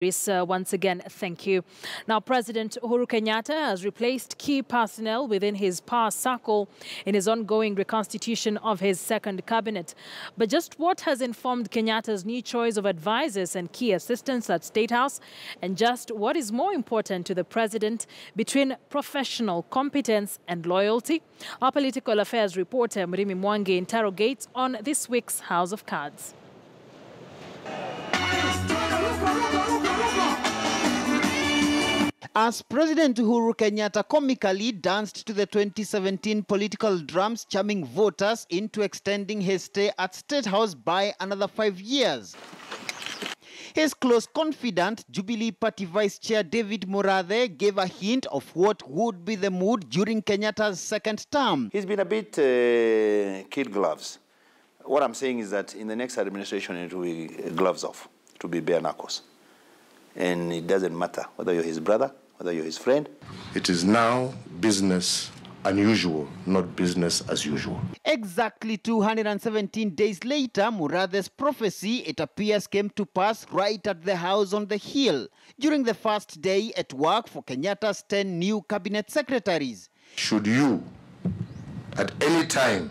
Once again, thank you. Now, President Uhuru Kenyatta has replaced key personnel within his power circle in his ongoing reconstitution of his second cabinet. But just what has informed Kenyatta's new choice of advisors and key assistants at State House, and just what is more important to the president between professional competence and loyalty? Our political affairs reporter Mrimi Mwangi interrogates on this week's House of Cards. As President Uhuru Kenyatta comically danced to the 2017 political drums, charming voters into extending his stay at State House by another 5 years, his close confidant, Jubilee Party Vice Chair David Murathe, gave a hint of what would be the mood during Kenyatta's second term. He's been a bit kid gloves. What I'm saying is that in the next administration, it will be gloves off, to be bare knuckles. And it doesn't matter whether you're his brother, whether you're his friend. It is now business unusual, not business as usual. Exactly 217 days later, Murathe's prophecy, it appears, came to pass right at the House on the Hill during the first day at work for Kenyatta's 10 new cabinet secretaries. Should you, at any time,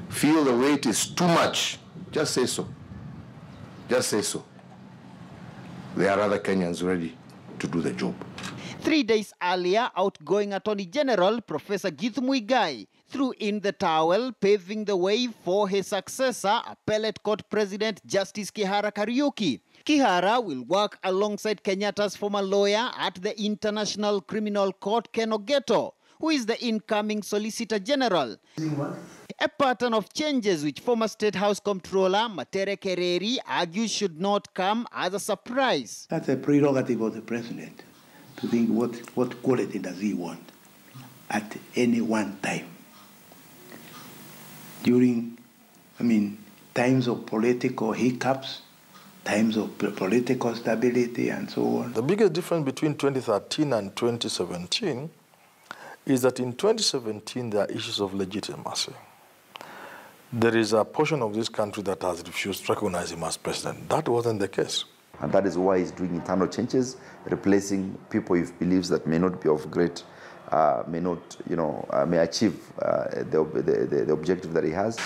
feel the weight is too much, just say so. Just say so. There are other Kenyans ready to do the job. 3 days earlier, outgoing Attorney General Professor Githu Muigai threw in the towel, paving the way for his successor, Appellate Court President Justice Kihara Kariuki. Kihara will work alongside Kenyatta's former lawyer at the International Criminal Court, Ken Ogeto, who is the incoming Solicitor General. A pattern of changes which former State House Comptroller Matere Kereri argues should not come as a surprise. That's a prerogative of the president to think what quality does he want at any one time. During, times of political hiccups, times of political stability and so on. The biggest difference between 2013 and 2017 is that in 2017 there are issues of legitimacy. There is a portion of this country that has refused to recognize him as president. That wasn't the case. And that is why he's doing internal changes, replacing people he believes that may not be of great, may achieve the objective that he has.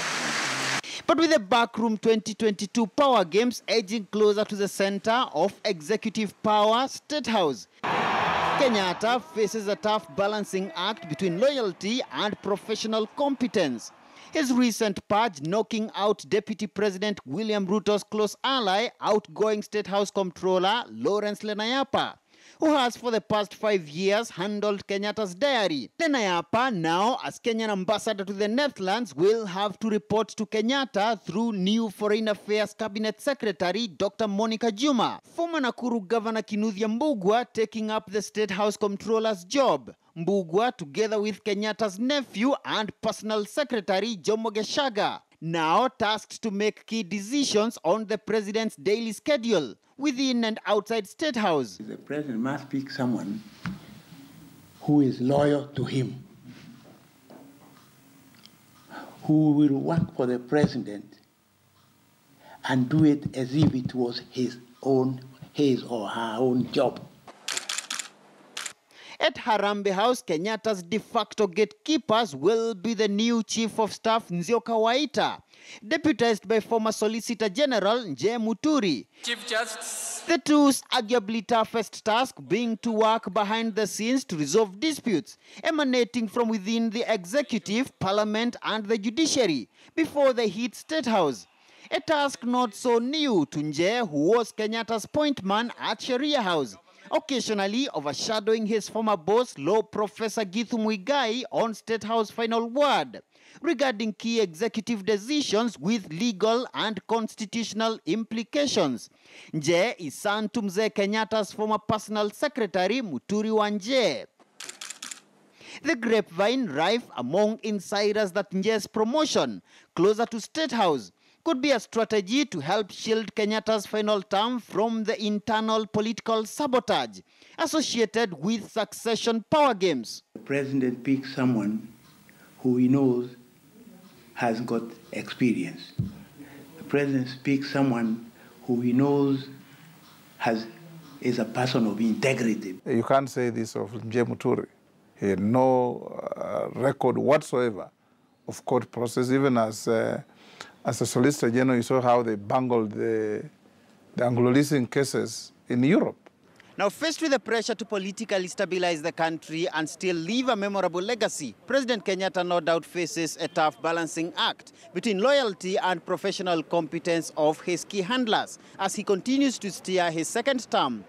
But with the backroom 2022 power games edging closer to the center of executive power, State House, Kenyatta faces a tough balancing act between loyalty and professional competence. His recent purge knocking out Deputy President William Ruto's close ally, outgoing State House Comptroller Lawrence Lenayapa, who has for the past 5 years handled Kenyatta's diary. Lenayapa, now as Kenyan ambassador to the Netherlands, will have to report to Kenyatta through new Foreign Affairs Cabinet Secretary Dr. Monica Juma. Former Nakuru Governor Kinuthia Mbugua taking up the State House Comptroller's job. Mbugua, together with Kenyatta's nephew and personal secretary Jomo Geshaga, now tasked to make key decisions on the president's daily schedule within and outside State House. The president must pick someone who is loyal to him, who will work for the president and do it as if it was his or her own job. At Harambee House, Kenyatta's de facto gatekeepers will be the new Chief of Staff Nzioka Waita, deputized by former Solicitor General Nje Muturi. Chief Justice. The two's arguably toughest task being to work behind the scenes to resolve disputes emanating from within the executive, parliament and the judiciary before they hit State House. A task not so new to Nje, who was Kenyatta's point man at Sharia House, occasionally overshadowing his former boss, Law Professor Githu Muigai, on State House final word regarding key executive decisions with legal and constitutional implications. Nje is son to Mzee Kenyatta's former personal secretary, Muturi Wanje. The grapevine rife among insiders that Nje's promotion closer to State House could be a strategy to help shield Kenyatta's final term from the internal political sabotage associated with succession power games. The president picks someone who he knows has got experience. The president picks someone who he knows has is a person of integrity. You can't say this of Nje Muturi. He had no record whatsoever of court process. Even as a Solicitor General, you saw how they bungled the Anglo-leasing cases in Europe. Now, faced with the pressure to politically stabilize the country and still leave a memorable legacy, President Kenyatta no doubt faces a tough balancing act between loyalty and professional competence of his key handlers as he continues to steer his second term.